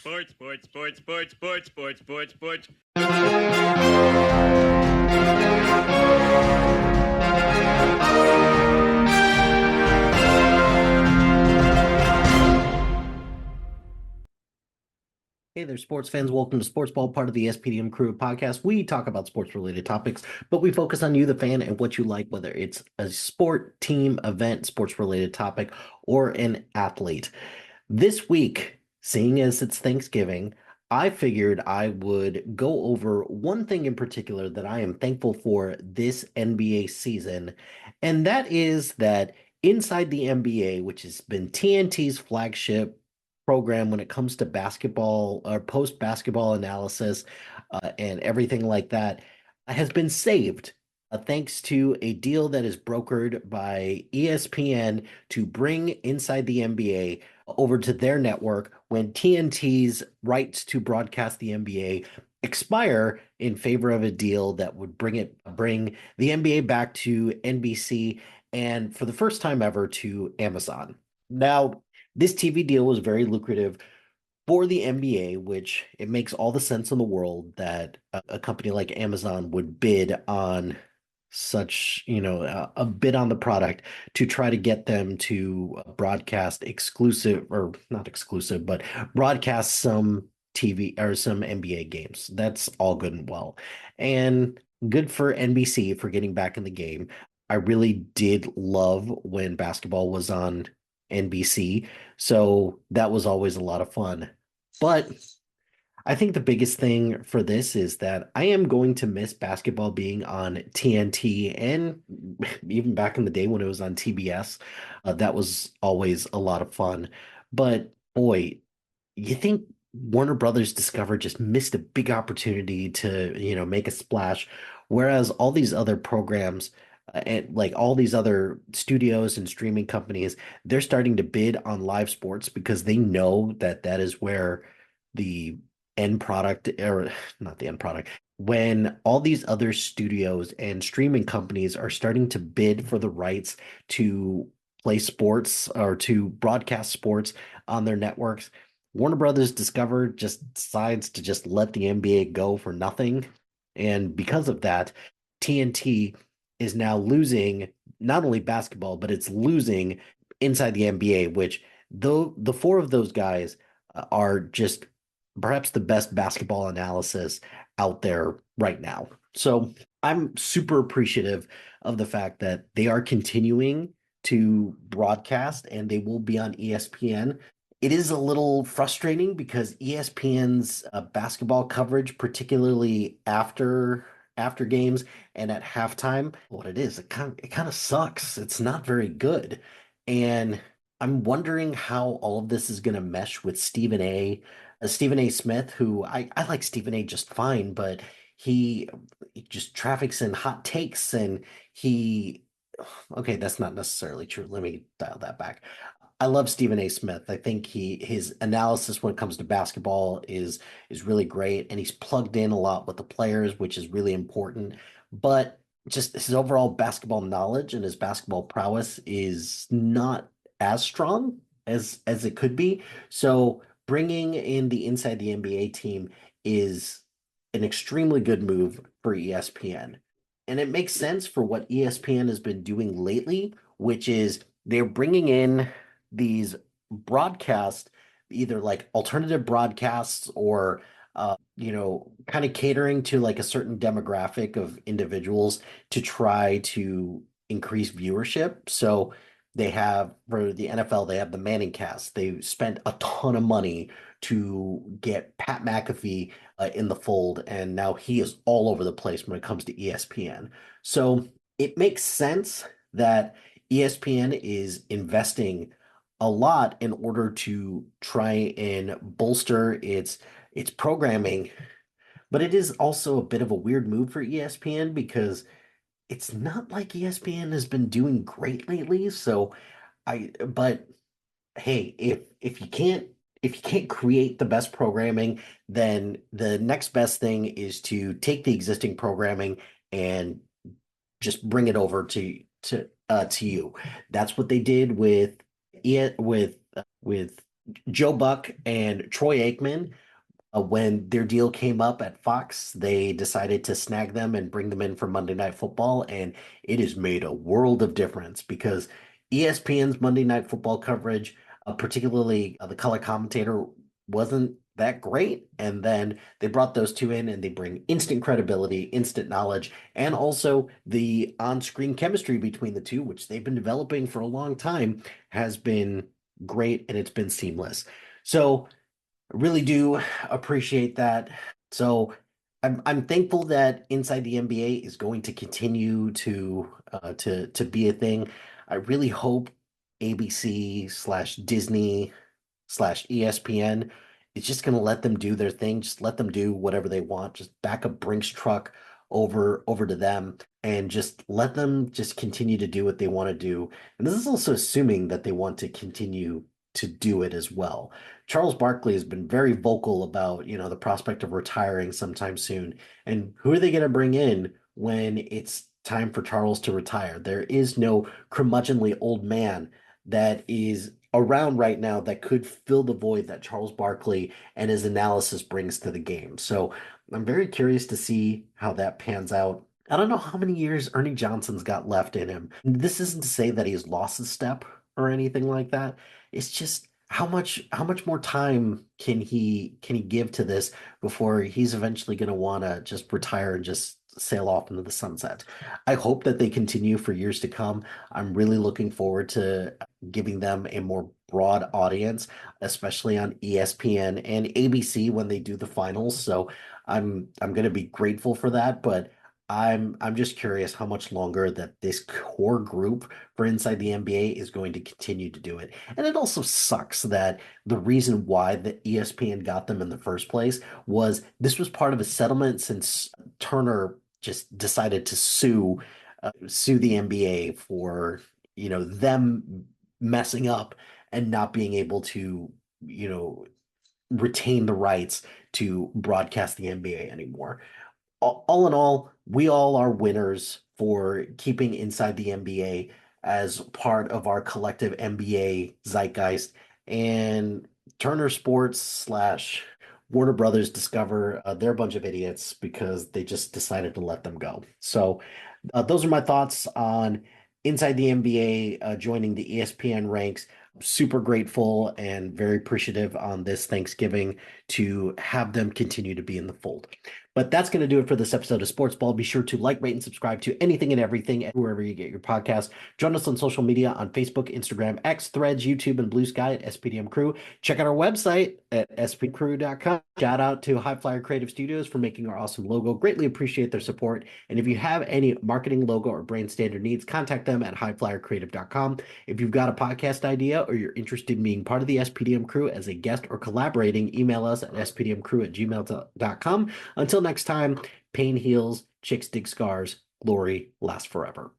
Sports, sports, sports, sports, sports, sports, sports, sports. Hey there, sports fans. Welcome to Sportsball, part of the SPDM Crew podcast. We talk about sports-related topics, but we focus on you, the fan, and what you like, whether it's a sport, team, event, sports-related topic, or an athlete. This week, seeing as it's Thanksgiving, I figured I would go over one thing in particular that I am thankful for this NBA season, and that is that inside the NBA, which has been TNT's flagship program when it comes to basketball or post-basketball analysis and everything like that, has been saved thanks to a deal that is brokered by ESPN to bring Inside the NBA over to their network when TNT's rights to broadcast the NBA expire in favor of a deal that would bring the NBA back to NBC and for the first time ever to Amazon. Now, this TV deal was very lucrative for the NBA, which it makes all the sense in the world that a company like Amazon would bid on such, a bid on the product to try to get them to broadcast exclusive or not exclusive, but broadcast some TV or some NBA games. That's all good and well. And good for NBC for getting back in the game. I really did love when basketball was on NBC, so that was always a lot of fun. But I think the biggest thing for this is that I am going to miss basketball being on TNT and even back in the day when it was on TBS. That was always a lot of fun. But boy, you think Warner Brothers Discover just missed a big opportunity to, make a splash, whereas all these other programs and like all these other studios and streaming companies, they're starting to bid on live sports because they know that that is where the end product, or not the end product, when all these other studios and streaming companies are starting to bid for the rights to play sports or to broadcast sports on their networks, Warner Brothers Discover just decides to just let the NBA go for nothing. And because of that, TNT is now losing not only basketball, but it's losing inside the NBA, which though the four of those guys are just perhaps the best basketball analysis out there right now. So I'm super appreciative of the fact that they are continuing to broadcast and they will be on ESPN. It is a little frustrating because ESPN's basketball coverage, particularly after games and at halftime, what it is, it kind of sucks. It's not very good. And I'm wondering how all of this is going to mesh with Stephen A. Smith, who I like Stephen A. just fine, but he just traffics in hot takes and he, okay, that's not necessarily true. Let me dial that back. I love Stephen A. Smith. I think his analysis when it comes to basketball is really great, and he's plugged in a lot with the players, which is really important. But just his overall basketball knowledge and his basketball prowess is not as strong as it could be. So bringing in the Inside the NBA team is an extremely good move for ESPN. And it makes sense for what ESPN has been doing lately, which is they're bringing in these broadcasts, either like alternative broadcasts or kind of catering to like a certain demographic of individuals to try to increase viewership. So they have for the NFL, they have the Manning cast. They spent a ton of money to get Pat McAfee in the fold, and now he is all over the place when it comes to ESPN. So it makes sense that ESPN is investing a lot in order to try and bolster its programming, but it is also a bit of a weird move for ESPN because it's not like ESPN has been doing great lately. But hey, if you can't create the best programming, then the next best thing is to take the existing programming and just bring it over to you. That's what they did with Joe Buck and Troy Aikman, when their deal came up at Fox, they decided to snag them and bring them in for Monday Night Football, and it has made a world of difference because ESPN's Monday Night Football coverage, particularly the color commentator, wasn't that great. And then they brought those two in, and they bring instant credibility, instant knowledge, and also the on-screen chemistry between the two, which they've been developing for a long time, has been great and it's been seamless. So I really do appreciate that. So I'm thankful that Inside the NBA is going to continue to be a thing. I really hope ABC slash Disney slash ESPN is just going to let them do their thing. Just let them do whatever they want. Just back a Brinks truck over to them and just let them just continue to do what they want to do. And this is also assuming that they want to continue to do it as well. Charles Barkley has been very vocal about, the prospect of retiring sometime soon. And who are they going to bring in when it's time for Charles to retire? There is no curmudgeonly old man that is around right now that could fill the void that Charles Barkley and his analysis brings to the game. So I'm very curious to see how that pans out. I don't know how many years Ernie Johnson's got left in him. This isn't to say that he's lost a step or anything like that. It's just how much more time can he give to this before he's eventually going to want to just retire and just sail off into the sunset. I hope that they continue for years to come. I'm really looking forward to giving them a more broad audience, especially on ESPN and ABC when they do the finals. So I'm going to be grateful for that, but I'm just curious how much longer that this core group for Inside the NBA is going to continue to do it. And it also sucks that the reason why the ESPN got them in the first place was this was part of a settlement since Turner just decided to sue the NBA for, them messing up and not being able to, retain the rights to broadcast the NBA anymore. All in all, we all are winners for keeping Inside the NBA as part of our collective NBA zeitgeist. And Turner Sports slash Warner Brothers Discover, they're a bunch of idiots because they just decided to let them go. So those are my thoughts on Inside the NBA joining the ESPN ranks. Super grateful and very appreciative on this Thanksgiving to have them continue to be in the fold. But that's going to do it for this episode of Sportsball. Be sure to like, rate, and subscribe to anything and everything wherever you get your podcast. Join us on social media on Facebook, Instagram, X, Threads, YouTube, and Blue Sky at SPDM Crew. Check out our website at spcrew.com. Shout out to High Flyer Creative Studios for making our awesome logo. Greatly appreciate their support. And if you have any marketing, logo, or brand standard needs, contact them at highflyercreative.com. If you've got a podcast idea or you're interested in being part of the SPDM Crew as a guest or collaborating, email us at spdmcrew@gmail.com. Until next time, pain heals, chicks dig scars, glory lasts forever.